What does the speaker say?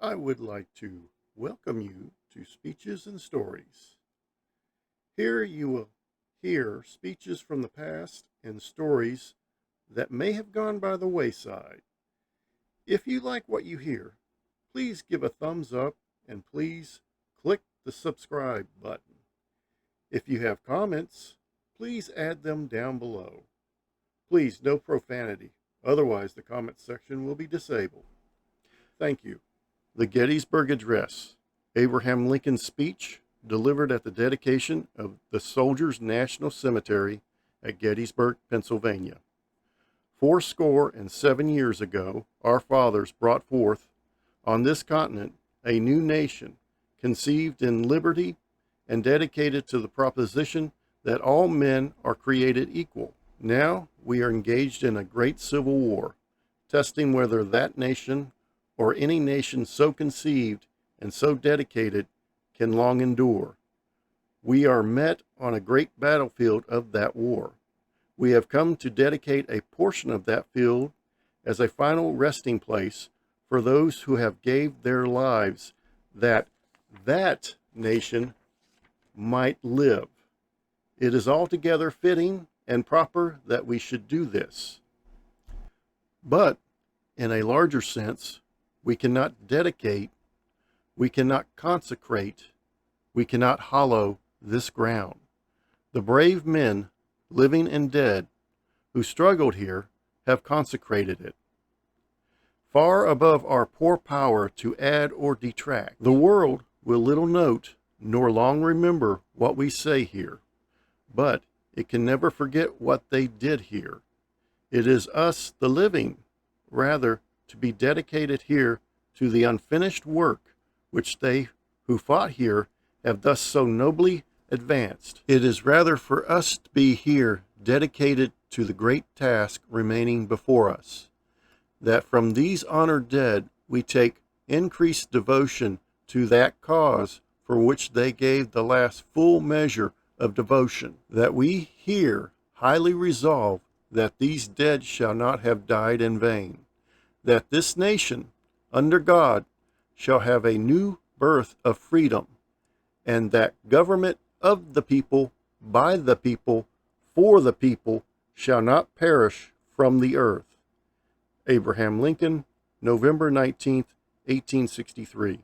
I would like to welcome you to Speeches and Stories. Here you will hear speeches from the past and stories that may have gone by the wayside. If you like what you hear, please give a thumbs up and please click the subscribe button. If you have comments, please add them down below. Please, no profanity, otherwise the comment section will be disabled. Thank you. The Gettysburg Address, Abraham Lincoln's speech delivered at the dedication of the Soldiers' National Cemetery at Gettysburg, Pennsylvania. 77 years ago, our fathers brought forth on this continent a new nation, conceived in liberty and dedicated to the proposition that all men are created equal. Now we are engaged in a great civil war, testing whether that nation or any nation so conceived and so dedicated can long endure. We are met on a great battlefield of that war. We have come to dedicate a portion of that field as a final resting place for those who have gave their lives that nation might live. It is altogether fitting and proper that we should do this. But in a larger sense, we cannot dedicate, we cannot consecrate, we cannot hallow this ground. The brave men, living and dead, who struggled here, have consecrated it. Far above our poor power to add or detract, the world will little note nor long remember what we say here, but it can never forget what they did here. It is us, the living, rather, to be dedicated here to the unfinished work which they who fought here have thus so nobly advanced. It is rather for us to be here dedicated to the great task remaining before us, that from these honored dead we take increased devotion to that cause for which they gave the last full measure of devotion, that we here highly resolve that these dead shall not have died in vain, that this nation, under God, shall have a new birth of freedom, and that government of the people, by the people, for the people, shall not perish from the earth. Abraham Lincoln, November 19th, 1863.